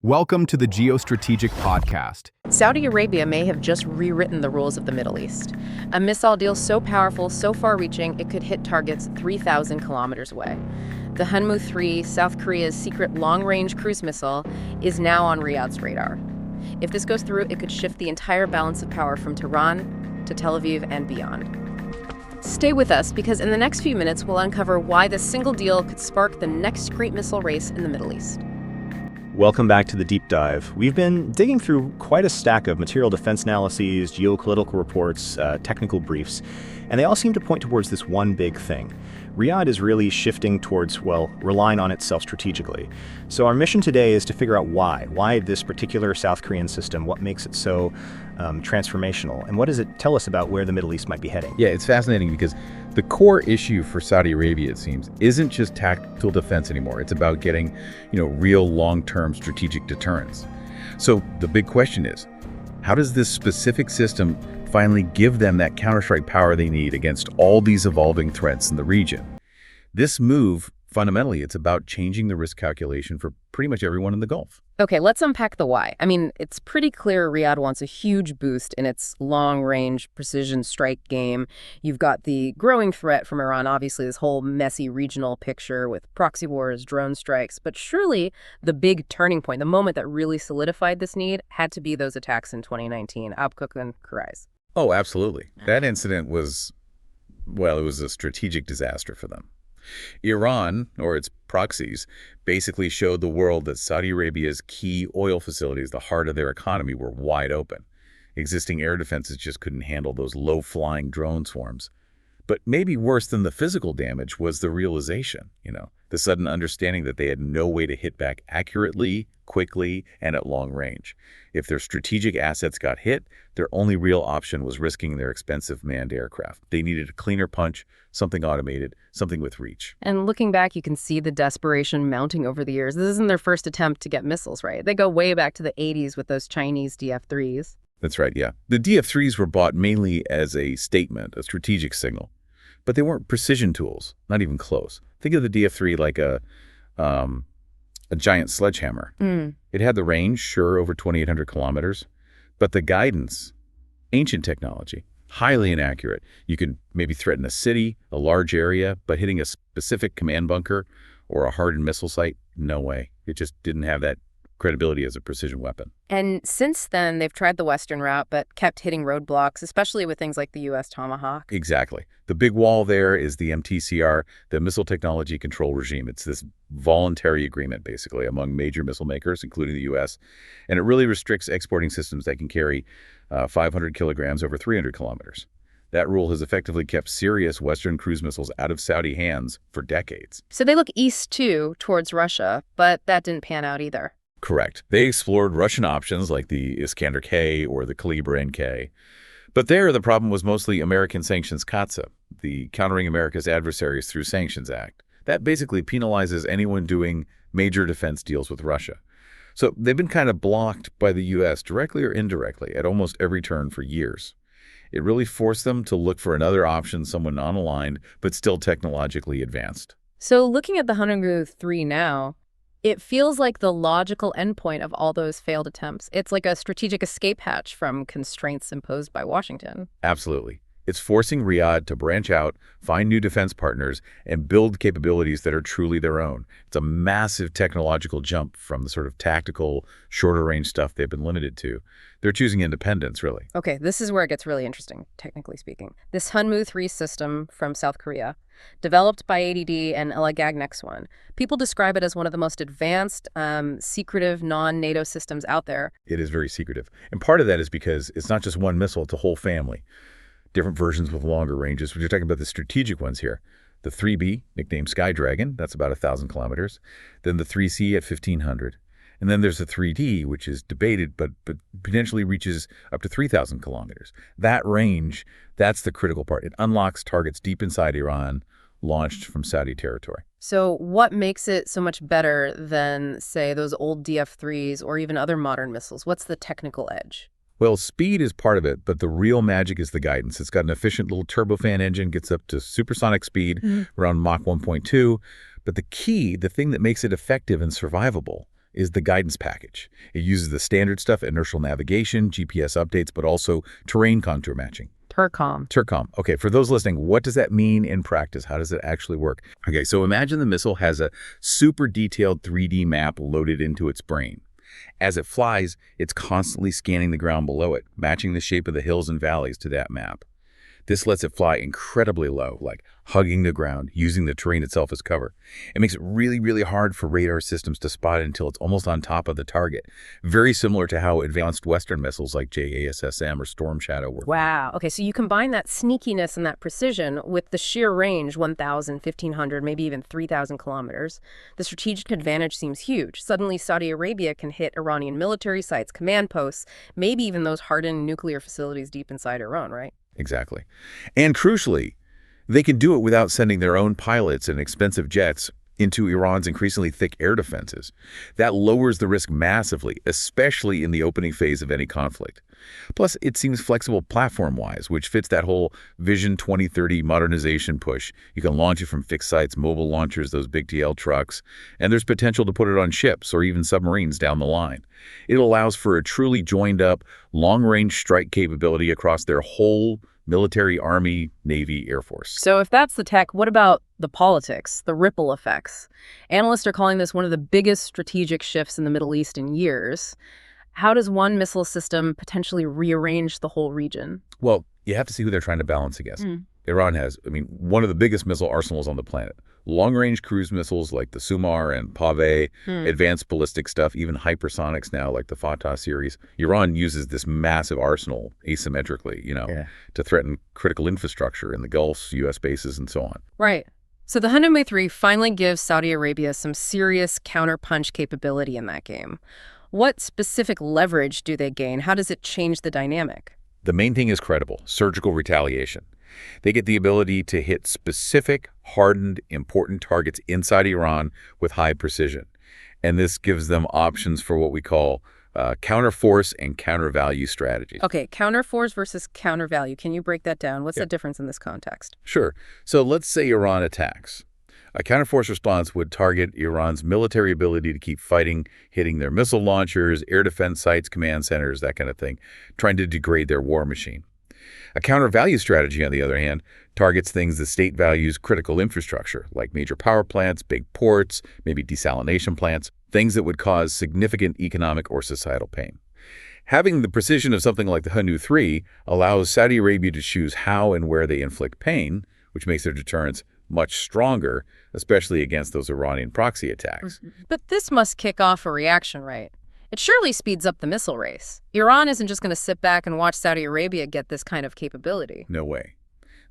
Welcome to the Geostrategic Podcast. Saudi Arabia may have just rewritten the rules of the Middle East. A missile deal so powerful, so far-reaching, it could hit targets 3,000 kilometers away. The Hyunmoo 3, South Korea's secret long-range cruise missile, is now on Riyadh's radar. If this goes through, it could shift the entire balance of power from Tehran to Tel Aviv and beyond. Stay with us, because in the next few minutes, we'll uncover why this single deal could spark the next great missile race in the Middle East. Welcome back to the Deep Dive. We've been digging through quite a stack of material defense analyses, geopolitical reports, technical briefs, and they all seem to point towards this one big thing. Riyadh is really shifting towards, relying on itself strategically. So our mission today is to figure out why this particular South Korean system, what makes it so transformational, and what does it tell us about where the Middle East might be heading? Yeah, it's fascinating because the core issue for Saudi Arabia, it seems, isn't just tactical defense anymore. It's about getting, real long-term strategic deterrence. So the big question is, how does this specific system finally give them that counterstrike power they need against all these evolving threats in the region? This move, fundamentally, it's about changing the risk calculation for pretty much everyone in the Gulf. Okay, let's unpack the why. It's pretty clear Riyadh wants a huge boost in its long-range precision strike game. You've got the growing threat from Iran, obviously this whole messy regional picture with proxy wars, drone strikes. But surely the big turning point, the moment that really solidified this need, had to be those attacks in 2019, Abqaiq and Kurais. Oh, absolutely. That incident was, it was a strategic disaster for them. Iran, or its proxies, basically showed the world that Saudi Arabia's key oil facilities, the heart of their economy, were wide open. Existing air defenses just couldn't handle those low-flying drone swarms. But maybe worse than the physical damage was the realization, the sudden understanding that they had no way to hit back accurately, quickly, and at long range. If their strategic assets got hit, their only real option was risking their expensive manned aircraft. They needed a cleaner punch, something automated, something with reach. And looking back, you can see the desperation mounting over the years. This isn't their first attempt to get missiles, right? They go way back to the 80s with those Chinese DF-3s. That's right, yeah. The DF-3s were bought mainly as a statement, a strategic signal. But they weren't precision tools, not even close. Think of the DF-3 like a giant sledgehammer. It had the range, sure, over 2,800 kilometers, but the guidance, ancient technology, highly inaccurate. You could maybe threaten a city, a large area, but hitting a specific command bunker or a hardened missile site, no way. It just didn't have that credibility as a precision weapon. And since then, they've tried the Western route, but kept hitting roadblocks, especially with things like the U.S. Tomahawk. Exactly. The big wall there is the MTCR, the Missile Technology Control Regime. It's this voluntary agreement, basically, among major missile makers, including the U.S., and it really restricts exporting systems that can carry 500 kilograms over 300 kilometers. That rule has effectively kept serious Western cruise missiles out of Saudi hands for decades. So they look east, too, towards Russia, but that didn't pan out either. Correct. They explored Russian options like the Iskander K or the Kalibr NK. But there, the problem was mostly American sanctions CAATSA, the Countering America's Adversaries Through Sanctions Act. That basically penalizes anyone doing major defense deals with Russia. So they've been kind of blocked by the U.S. directly or indirectly at almost every turn for years. It really forced them to look for another option, someone non-aligned, but still technologically advanced. So looking at the Hyunmoo 3 now, it feels like the logical endpoint of all those failed attempts. It's like a strategic escape hatch from constraints imposed by Washington. Absolutely. It's forcing Riyadh to branch out, find new defense partners, and build capabilities that are truly their own. It's a massive technological jump from the sort of tactical, shorter-range stuff they've been limited to. They're choosing independence, really. Okay, this is where it gets really interesting, technically speaking. This Hyunmoo 3 system from South Korea, developed by ADD and Gagnex-1. People describe it as one of the most advanced, secretive, non-NATO systems out there. It is very secretive. And part of that is because it's not just one missile, it's a whole family. Different versions with longer ranges. We're talking about the strategic ones here. The 3B, nicknamed Sky Dragon, that's about 1,000 kilometers. Then the 3C at 1,500. And then there's the 3D, which is debated, but potentially reaches up to 3,000 kilometers. That range, that's the critical part. It unlocks targets deep inside Iran, launched from Saudi territory. So what makes it so much better than, say, those old DF-3s or even other modern missiles? What's the technical edge? Well, speed is part of it, but the real magic is the guidance. It's got an efficient little turbofan engine, gets up to supersonic speed, around Mach 1.2. But the key, the thing that makes it effective and survivable, is the guidance package. It uses the standard stuff, inertial navigation, GPS updates, but also terrain contour matching. TERCOM. TERCOM. Okay, for those listening, what does that mean in practice? How does it actually work? Okay, so imagine the missile has a super detailed 3D map loaded into its brain. As it flies, it's constantly scanning the ground below it, matching the shape of the hills and valleys to that map. This lets it fly incredibly low, like hugging the ground, using the terrain itself as cover. It makes it really, really hard for radar systems to spot it until it's almost on top of the target. Very similar to how advanced Western missiles like JASSM or Storm Shadow work. Wow. Okay, so you combine that sneakiness and that precision with the sheer range, 1,000, 1,500, maybe even 3,000 kilometers. The strategic advantage seems huge. Suddenly, Saudi Arabia can hit Iranian military sites, command posts, maybe even those hardened nuclear facilities deep inside Iran, right? Exactly. And crucially, they can do it without sending their own pilots and expensive jets into Iran's increasingly thick air defenses. That lowers the risk massively, especially in the opening phase of any conflict. Plus, it seems flexible platform-wise, which fits that whole Vision 2030 modernization push. You can launch it from fixed sites, mobile launchers, those big TL trucks, and there's potential to put it on ships or even submarines down the line. It allows for a truly joined-up, long-range strike capability across their whole military, Army, Navy, Air Force. So if that's the tech, what about the politics, the ripple effects? Analysts are calling this one of the biggest strategic shifts in the Middle East in years. How does one missile system potentially rearrange the whole region? Well, you have to see who they're trying to balance against. Iran has, one of the biggest missile arsenals on the planet. Long-range cruise missiles like the Sumar and Pave, advanced ballistic stuff, even hypersonics now like the Fatah series. Iran uses this massive arsenal asymmetrically, to threaten critical infrastructure in the Gulf, U.S. bases, and so on. Right. So the Hyunmoo 3 finally gives Saudi Arabia some serious counterpunch capability in that game. What specific leverage do they gain? How does it change the dynamic? The main thing is credible, surgical retaliation. They get the ability to hit specific, hardened, important targets inside Iran with high precision. And this gives them options for what we call counter-force and counter-value strategies. Okay, counter-force versus counter-value. Can you break that down? What's the difference in this context? Sure. So let's say Iran attacks. A counter-force response would target Iran's military ability to keep fighting, hitting their missile launchers, air defense sites, command centers, that kind of thing, trying to degrade their war machine. A counter-value strategy, on the other hand, targets things the state values critical infrastructure, like major power plants, big ports, maybe desalination plants, things that would cause significant economic or societal pain. Having the precision of something like the Hyunmoo 3 allows Saudi Arabia to choose how and where they inflict pain, which makes their deterrence much stronger, especially against those Iranian proxy attacks. But this must kick off a reaction, right? It surely speeds up the missile race. Iran isn't just going to sit back and watch Saudi Arabia get this kind of capability. No way.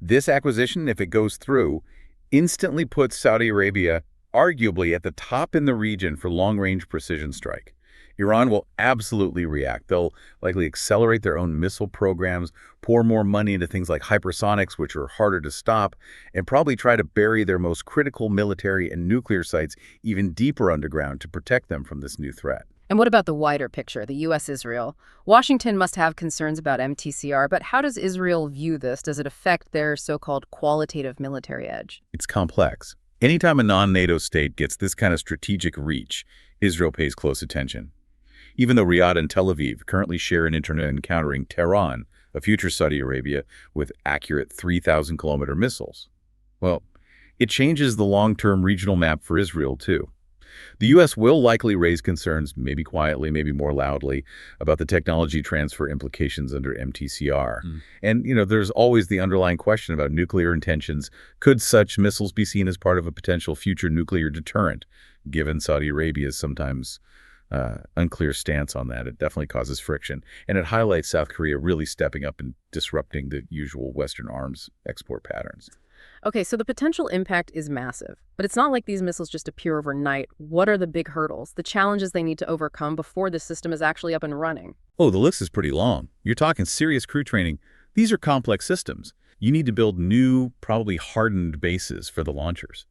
This acquisition, if it goes through, instantly puts Saudi Arabia arguably at the top in the region for long-range precision strike. Iran will absolutely react. They'll likely accelerate their own missile programs, pour more money into things like hypersonics, which are harder to stop, and probably try to bury their most critical military and nuclear sites even deeper underground to protect them from this new threat. And what about the wider picture, the U.S.-Israel? Washington must have concerns about MTCR, but how does Israel view this? Does it affect their so-called qualitative military edge? It's complex. Anytime a non-NATO state gets this kind of strategic reach, Israel pays close attention. Even though Riyadh and Tel Aviv currently share an internet encountering Tehran, a future Saudi Arabia, with accurate 3,000-kilometer missiles. Well, it changes the long-term regional map for Israel, too. The U.S. will likely raise concerns, maybe quietly, maybe more loudly, about the technology transfer implications under MTCR. And, there's always the underlying question about nuclear intentions. Could such missiles be seen as part of a potential future nuclear deterrent, given Saudi Arabia's sometimes unclear stance on that? It definitely causes friction, and it highlights South Korea really stepping up and disrupting the usual Western arms export patterns. Okay, so the potential impact is massive, but it's not like these missiles just appear overnight. What are the big hurdles, the challenges they need to overcome before the system is actually up and running? Oh, the list is pretty long. You're talking serious crew training. These are complex systems. You need to build new, probably hardened bases for the launchers.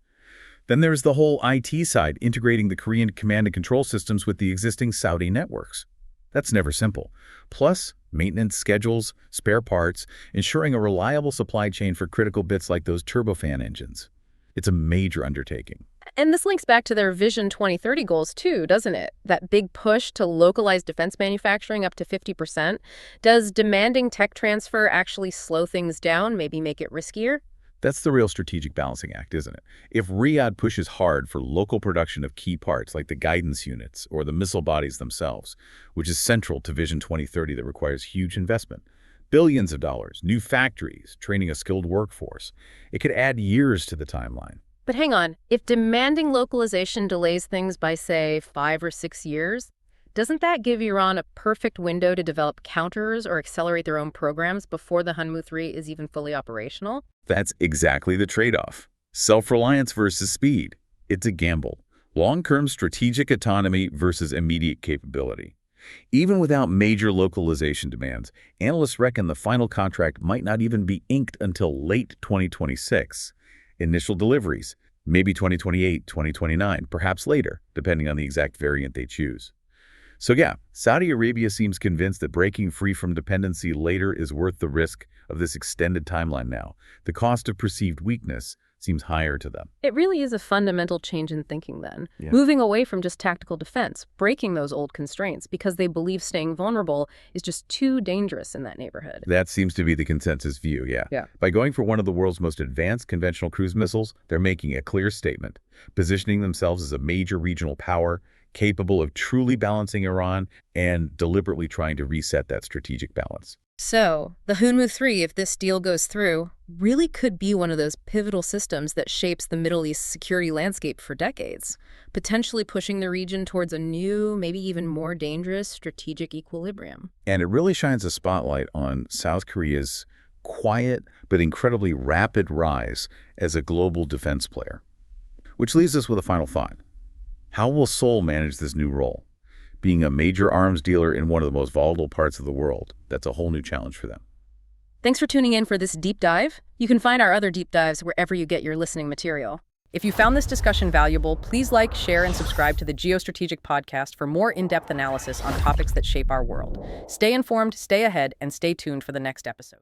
Then there's the whole IT side, integrating the Korean command and control systems with the existing Saudi networks. That's never simple. Plus, maintenance schedules, spare parts, ensuring a reliable supply chain for critical bits like those turbofan engines. It's a major undertaking. And this links back to their Vision 2030 goals too, doesn't it? That big push to localize defense manufacturing up to 50%. Does demanding tech transfer actually slow things down, maybe make it riskier? That's the real strategic balancing act, isn't it? If Riyadh pushes hard for local production of key parts like the guidance units or the missile bodies themselves, which is central to Vision 2030 that requires huge investment, billions of dollars, new factories, training a skilled workforce, it could add years to the timeline. But hang on, if demanding localization delays things by, say, 5 or 6 years, doesn't that give Iran a perfect window to develop counters or accelerate their own programs before the Hyunmoo 3 is even fully operational? That's exactly the trade-off. Self-reliance versus speed. It's a gamble. Long-term strategic autonomy versus immediate capability. Even without major localization demands, analysts reckon the final contract might not even be inked until late 2026. Initial deliveries, maybe 2028, 2029, perhaps later, depending on the exact variant they choose. So yeah, Saudi Arabia seems convinced that breaking free from dependency later is worth the risk of this extended timeline now. The cost of perceived weakness seems higher to them. It really is a fundamental change in thinking then. Yeah. Moving away from just tactical defense, breaking those old constraints because they believe staying vulnerable is just too dangerous in that neighborhood. That seems to be the consensus view, yeah. By going for one of the world's most advanced conventional cruise missiles, they're making a clear statement, positioning themselves as a major regional power, capable of truly balancing Iran and deliberately trying to reset that strategic balance. So, the Hyunmoo 3, if this deal goes through, really could be one of those pivotal systems that shapes the Middle East's security landscape for decades, potentially pushing the region towards a new, maybe even more dangerous strategic equilibrium. And it really shines a spotlight on South Korea's quiet but incredibly rapid rise as a global defense player. Which leaves us with a final thought. How will Seoul manage this new role? Being a major arms dealer in one of the most volatile parts of the world, that's a whole new challenge for them. Thanks for tuning in for this deep dive. You can find our other deep dives wherever you get your listening material. If you found this discussion valuable, please like, share, and subscribe to the Geostrategic Podcast for more in-depth analysis on topics that shape our world. Stay informed, stay ahead, and stay tuned for the next episode.